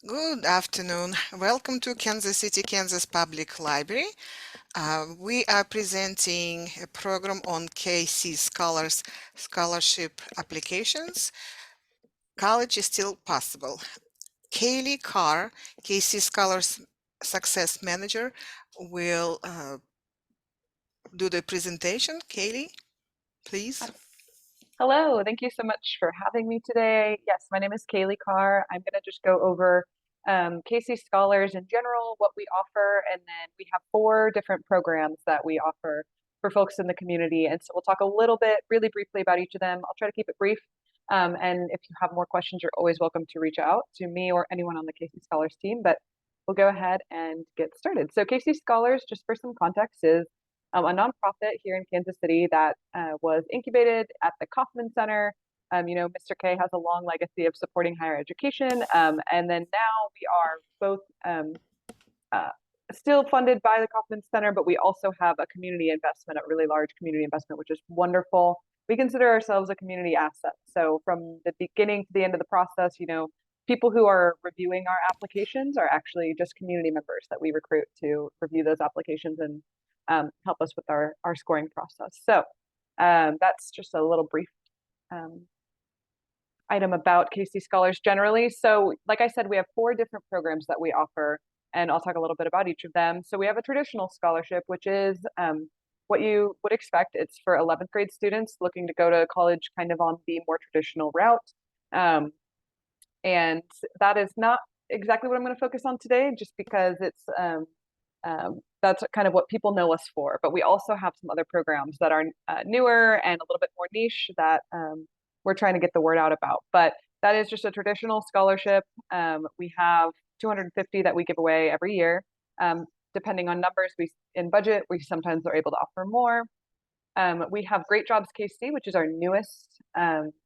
Good afternoon. Welcome to Kansas City, Kansas Public Library. We are presenting a program on KC Scholars Scholarship Applications. College is still possible. Kaylee Carr, KC Scholars Success Manager, will do the presentation. Kaylee, please. Hello, thank you so much for having me today. Yes, my name is Kaylee Carr. I'm going to just go over KC Scholars in general, what we offer, and then we have 4 different programs that we offer for folks in the community. And so we'll talk a little bit, really briefly, about each of them. I'll try to keep it brief. And if you have more questions, you're always welcome to reach out to me or anyone on the KC Scholars team. But we'll go ahead and get started. So KC Scholars, just for some context, is a nonprofit here in Kansas City that was incubated at the Kauffman Center. Mr. K has a long legacy of supporting higher education. And then now we are both still funded by the Kauffman Center, but we also have a community investment, a really large community investment, which is wonderful. We consider ourselves a community asset. So from the beginning to the end of the process, people who are reviewing our applications are actually just community members that we recruit to review those applications and help us with our scoring process. So that's just a little brief item about KC Scholars generally. So like I said, we have 4 different programs that we offer, and I'll talk a little bit about each of them. So we have a traditional scholarship, which is what you would expect. It's for 11th grade students looking to go to college kind of on the more traditional route. And that is not exactly what I'm going to focus on today, just because that's kind of what people know us for. But we also have some other programs that are newer and a little bit more niche that we're trying to get the word out about. But that is just a traditional scholarship. We have 250 that we give away every year. Depending on numbers in budget, we sometimes are able to offer more. We have Great Jobs KC, which is our newest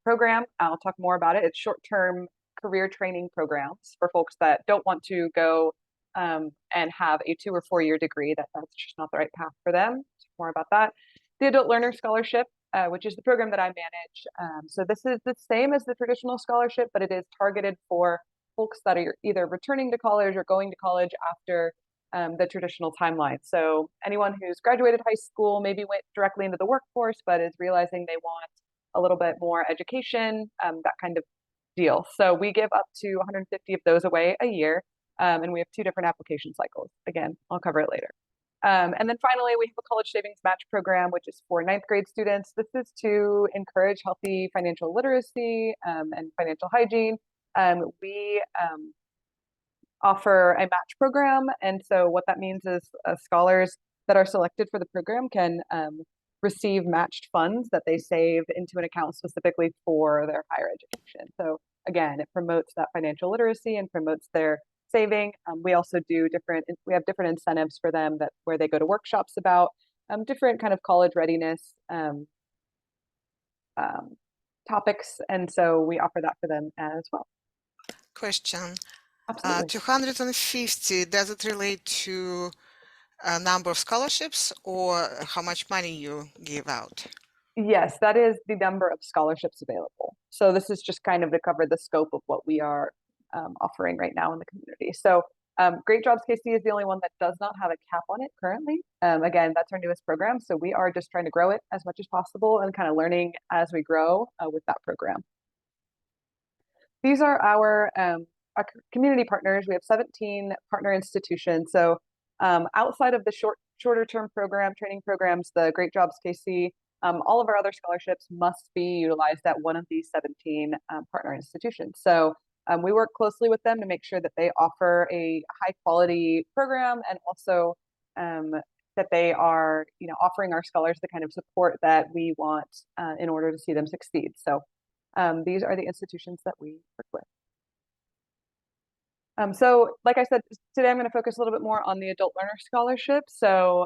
program. I'll talk more about it. It's short-term career training programs for folks that don't want to go and have a 2 or 4 year degree. That's just not the right path for them. More about that. The Adult Learner Scholarship, which is the program that I manage. So this is the same as the traditional scholarship, but it is targeted for folks that are either returning to college or going to college after the traditional timeline. So anyone who's graduated high school, maybe went directly into the workforce, but is realizing they want a little bit more education, that kind of deal. So we give up to 150 of those away a year. And we have 2 different application cycles. Again, I'll cover it later. And then finally, we have a college savings match program, which is for 9th grade students. This is to encourage healthy financial literacy and financial hygiene. We offer a match program. And so what that means is scholars that are selected for the program can receive matched funds that they save into an account specifically for their higher education. So again, it promotes that financial literacy and promotes their saving. We also do we have different incentives for them where they go to workshops about different kind of college readiness topics. And so we offer that for them as well. Question. Absolutely. 250, does it relate to a number of scholarships or how much money you give out? Yes, that is the number of scholarships available. So this is just kind of to cover the scope of what we are offering right now in the community. So Great Jobs KC is the only one that does not have a cap on it currently. Again, that's our newest program. So we are just trying to grow it as much as possible and kind of learning as we grow with that program. These are our community partners. We have 17 partner institutions. So outside of the shorter term training programs, the Great Jobs KC, all of our other scholarships must be utilized at one of these 17 partner institutions. So we work closely with them to make sure that they offer a high quality program and also that they are, offering our scholars the kind of support that we want in order to see them succeed. So these are the institutions that we work with. So like I said, today I'm going to focus a little bit more on the Adult Learner Scholarship. So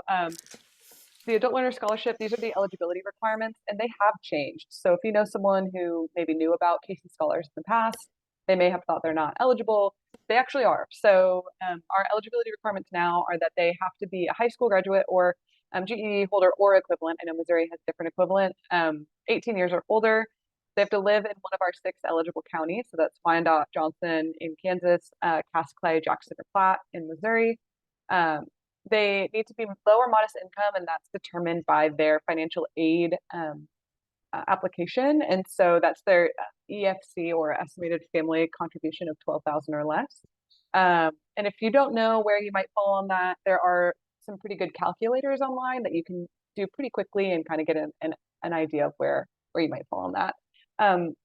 the Adult Learner Scholarship, these are the eligibility requirements, and they have changed. So if you know someone who maybe knew about KC Scholars in the past, they may have thought they're not eligible. They actually are. So our eligibility requirements now are that they have to be a high school graduate or GED holder or equivalent. I know Missouri has different equivalent, 18 years or older. They have to live in one of our 6 eligible counties. So that's Wyandotte, Johnson in Kansas, Cass Clay, Jackson, or Platte in Missouri. Um, they need to be low or modest income, and that's determined by their financial aid application. And so that's their EFC, or estimated family contribution, of 12,000 or less. And if you don't know where you might fall on that, there are some pretty good calculators online that you can do pretty quickly and kind of get an idea of where you might fall on that.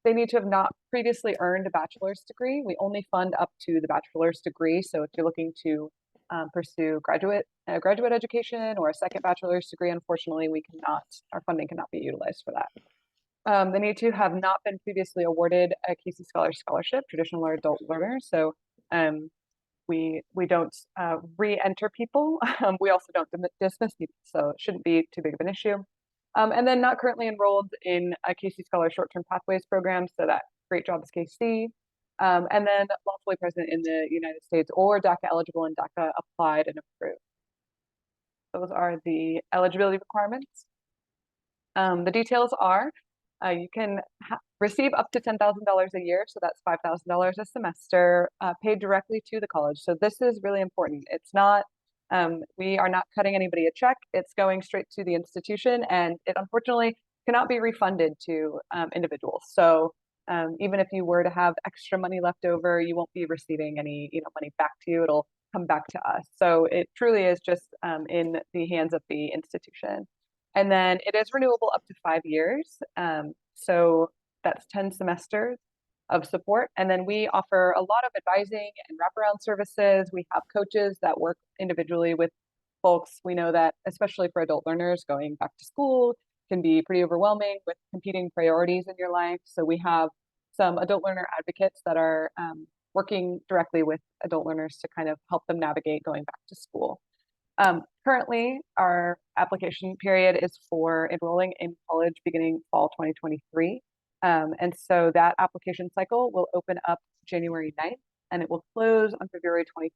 They need to have not previously earned a bachelor's degree. We only fund up to the bachelor's degree. So if you're looking to pursue graduate education or a second bachelor's degree, unfortunately, our funding cannot be utilized for that. They need to have not been previously awarded a Casey Scholar Scholarship, traditional or adult learners. So we don't re-enter people. We also don't dismiss people, so it shouldn't be too big of an issue. And then not currently enrolled in a Casey Scholar Short-Term Pathways program, so that Great Jobs KC. And then lawfully present in the United States or DACA eligible and DACA applied and approved. Those are the eligibility requirements. The details are you can receive up to $10,000 a year, so that's $5,000 a semester, paid directly to the college. So this is really important. It's not, we are not cutting anybody a check. It's going straight to the institution, and it unfortunately cannot be refunded to individuals. So even if you were to have extra money left over, you won't be receiving any money back to you. It'll come back to us. So it truly is just in the hands of the institution. And then it is renewable up to 5 years. So that's 10 semesters of support. And then we offer a lot of advising and wraparound services. We have coaches that work individually with folks. We know that, especially for adult learners, going back to school can be pretty overwhelming with competing priorities in your life. So we have some adult learner advocates that are working directly with adult learners to kind of help them navigate going back to school. Currently, our application period is for enrolling in college beginning fall 2023. And so that application cycle will open up January 9th, and it will close on February 20th.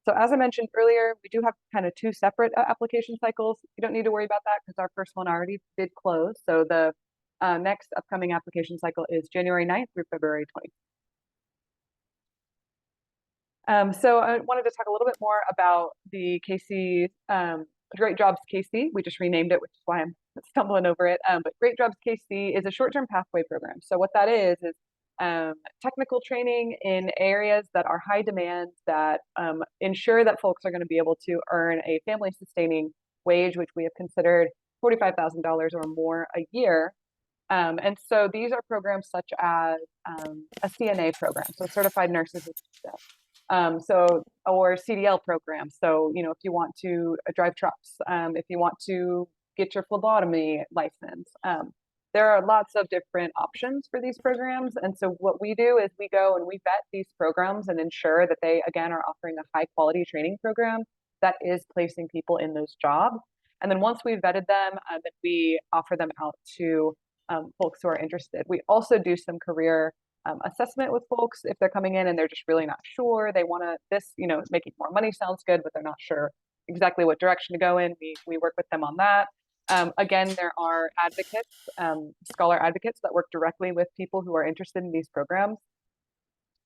So as I mentioned earlier, we do have kind of 2 separate application cycles. You don't need to worry about that because our first one already did close. So the next upcoming application cycle is January 9th through February 20th. So I wanted to talk a little bit more about the KC, Great Jobs KC. We just renamed it, which is why I'm stumbling over it. But Great Jobs KC is a short-term pathway program. So what that is technical training in areas that are high demand that ensure that folks are going to be able to earn a family-sustaining wage, which we have considered $45,000 or more a year. And so these are programs such as a CNA program, so Certified Nurses Assistant. Or CDL program. So, if you want to drive trucks, if you want to get your phlebotomy license, there are lots of different options for these programs. And so what we do is we go and we vet these programs and ensure that they, again, are offering a high quality training program that is placing people in those jobs. And then once we've vetted them, then we offer them out to folks who are interested. We also do some career assessment with folks if they're coming in and they're just really not sure. They want to, making more money sounds good, but they're not sure exactly what direction to go in. We work with them on that. Again, there are advocates, scholar advocates that work directly with people who are interested in these programs.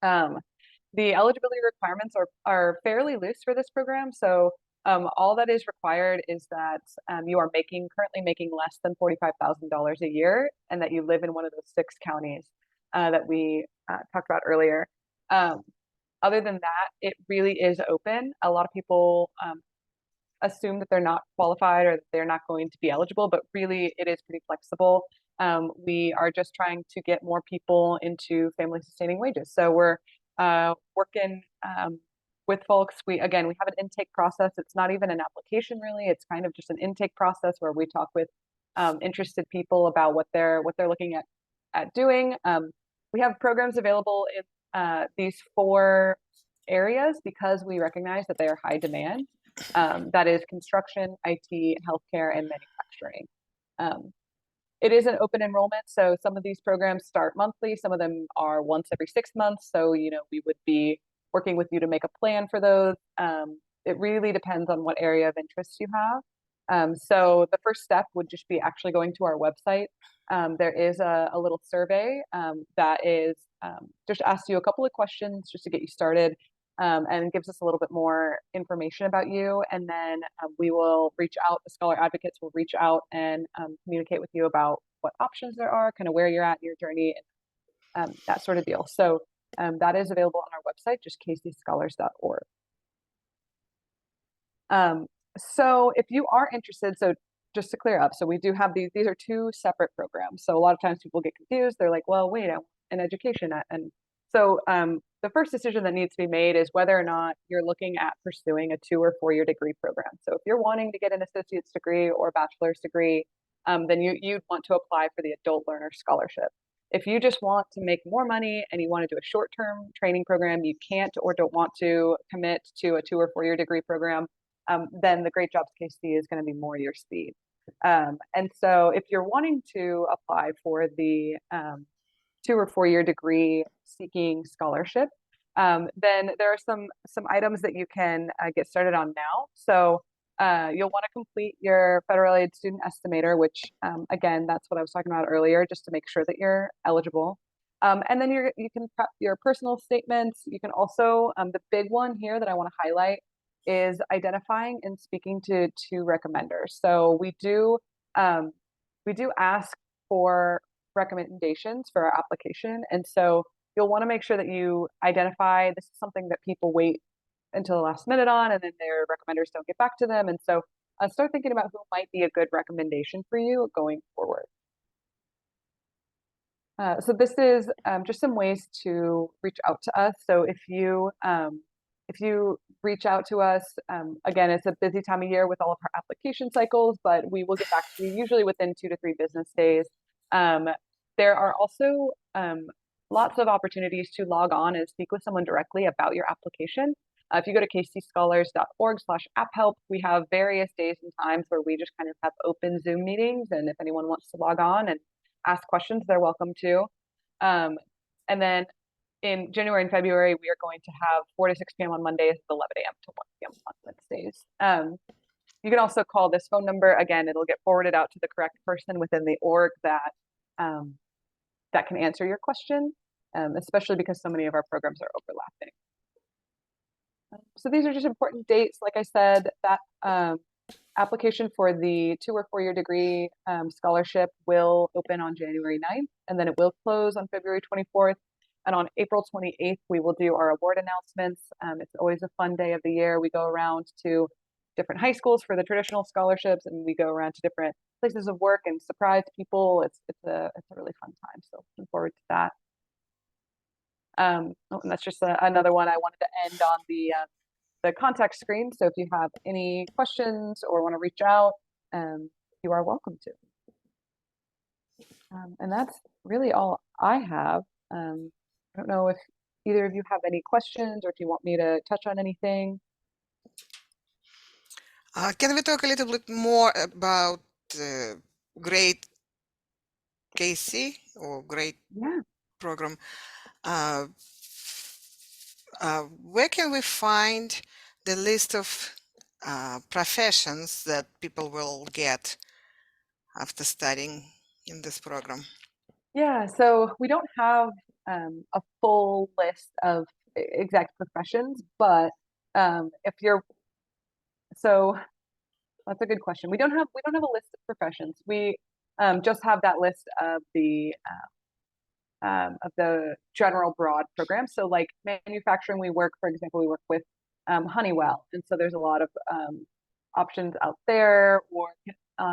The eligibility requirements are fairly loose for this program. So all that is required is that you are currently making less than $45,000 a year, and that you live in one of those 6 counties that we talked about earlier. Other than that, it really is open. A lot of people assume that they're not qualified or that they're not going to be eligible, but really it is pretty flexible. We are just trying to get more people into family sustaining wages. So we're working with folks. We have an intake process. It's not even an application really. It's kind of just an intake process where we talk with interested people about what they're looking at doing. We have programs available in these 4 areas because we recognize that they are high demand. That is construction, IT, healthcare, and manufacturing. It is an open enrollment, so some of these programs start monthly. Some of them are once every 6 months. So, we would be working with you to make a plan for those. It really depends on what area of interest you have. So the first step would just be actually going to our website. There is a little survey that is just asks you a couple of questions just to get you started, and gives us a little bit more information about you. And then we will reach out, the scholar advocates will reach out and communicate with you about what options there are, kind of where you're at in your journey, that sort of deal. So that is available on our website, just kcscholars.org. So if you are interested, so just to clear up, so we do have these are two separate programs. So a lot of times people get confused. They're like, well, wait, I want an education. And so the first decision that needs to be made is whether or not you're looking at pursuing a 2 or 4 year degree program. So if you're wanting to get an associate's degree or a bachelor's degree, then you'd want to apply for the Adult Learner Scholarship. If you just want to make more money and you want to do a short-term training program, you can't or don't want to commit to a 2 or 4 year degree program, then the Great Jobs KC is going to be more your speed. And so if you're wanting to apply for the 2 or 4 year degree seeking scholarship, then there are some items that you can get started on now. So you'll want to complete your federal aid student estimator, which again, that's what I was talking about earlier, just to make sure that you're eligible. And then you can prep your personal statements. You can also, the big one here that I want to highlight is identifying and speaking to two recommenders. So we do ask for recommendations for our application. And so you'll want to make sure that you identify this is something that people wait until the last minute on, and then their recommenders don't get back to them. And so start thinking about who might be a good recommendation for you going forward. So this is just some ways to reach out to us. So if you reach out to us, again, it's a busy time of year with all of our application cycles, but we will get back to you usually within 2 to 3 business days. There are also lots of opportunities to log on and speak with someone directly about your application. If you go to kcscholars.org/apphelp, we have various days and times where we just kind of have open Zoom meetings. And if anyone wants to log on and ask questions, they're welcome to. And then in January and February, we are going to have 4 to 6 p.m. on Mondays, 11 a.m. to 1 p.m. on Wednesdays. You can also call this phone number. Again, it'll get forwarded out to the correct person within the org that can answer your question, especially because so many of our programs are overlapping. So these are just important dates. Like I said, that application for the 2 or 4 year degree scholarship will open on January 9th, and then it will close on February 24th. And on April 28th, we will do our award announcements. It's always a fun day of the year. We go around to different high schools for the traditional scholarships, and we go around to different places of work and surprise people. It's a really fun time. So looking forward to that. And that's just another one I wanted to end on the contact screen. So if you have any questions or want to reach out, you are welcome to. And that's really all I have. I don't know if either of you have any questions or if you want me to touch on anything. Can we talk a little bit more about Great KC or Great Yeah. Program? Where can we find the list of professions that people will get after studying in this program? Yeah, so we don't have a full list of exact professions, but if you're so that's a good question. We don't have a list of professions. We just have that list of the general broad program. So like manufacturing, for example, we work with Honeywell, and so there's a lot of options out there. Or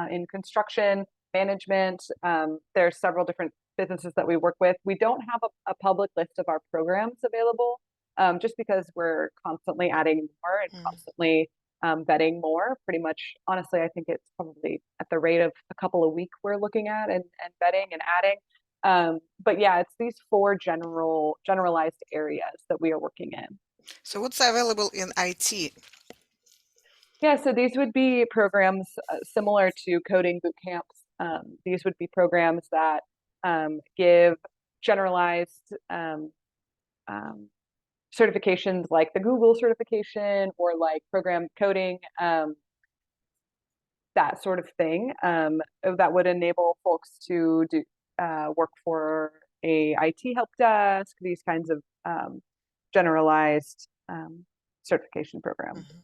in construction management, there's several different businesses that we work with. We don't have a public list of our programs available, just because we're constantly adding more and constantly vetting more. Pretty much, honestly, I think it's probably at the rate of a couple a week we're looking at and vetting and adding. But yeah, it's these 4 generalized areas that we are working in. So what's available in IT? Yeah, so these would be programs similar to coding boot camps. These would be programs that give generalized certifications like the Google certification or like program coding. that sort of thing, that would enable folks to do work for a IT help desk, these kinds of generalized certification programs. Mhm.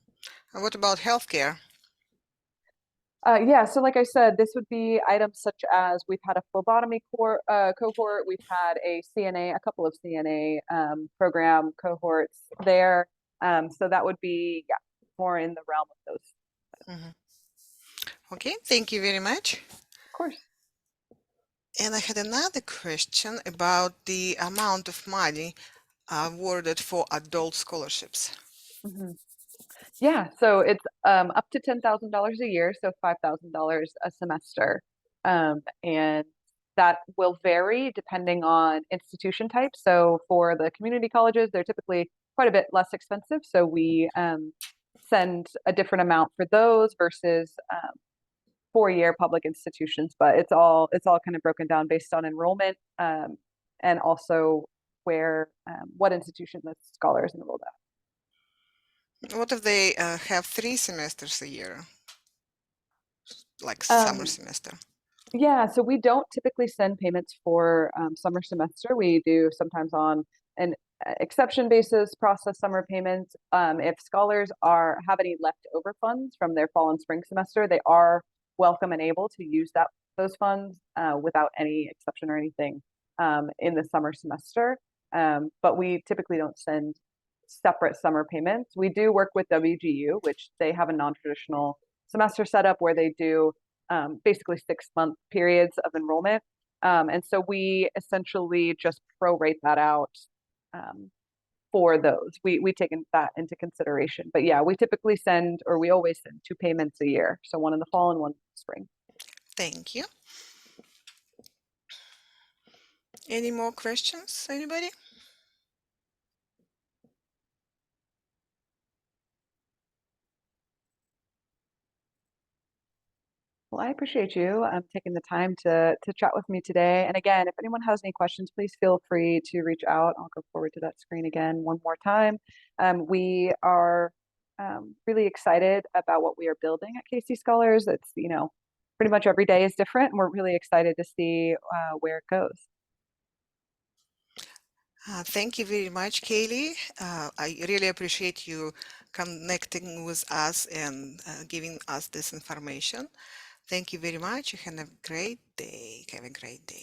And what about healthcare? Yeah, so like I said, this would be items such as we've had a phlebotomy cohort, we've had a CNA, a couple of CNA program cohorts there. So that would be, yeah, more in the realm of those. Mhm. Okay, thank you very much. Of course. And I had another question about the amount of money awarded for adult scholarships. Mhm. Yeah, so it's up to $10,000 a year, so $5,000 a semester. And that will vary depending on institution type. So for the community colleges, they're typically quite a bit less expensive. So we send a different amount for those versus 4-year public institutions. But it's all kind of broken down based on enrollment, and also where what institution the scholar is enrolled at. What if they have 3 semesters a year, like summer Um, semester? Yeah, so we don't typically send payments for summer semester. We do sometimes on an exception basis process summer payments. If scholars have any leftover funds from their fall and spring semester, they are welcome and able to use those funds without any exception or anything in the summer semester. But we typically don't send separate summer payments. We do work with WGU, which they have a non-traditional semester setup where they do basically 6-month periods of enrollment. And so we essentially just prorate that out um, for those. We take that into consideration. But yeah, we typically send, or we always send 2 payments a year. So one in the fall and one in the spring. Thank you. Any more questions, anybody? Well, I appreciate you taking the time to chat with me today. And again, if anyone has any questions, please feel free to reach out. I'll go forward to that screen again one more time. We are really excited about what we are building at KC Scholars. It's, pretty much every day is different, and we're really excited to see where it goes. Thank you very much, Kaylee. I really appreciate you connecting with us and giving us this information. Thank you very much. You have a great day. Have a great day.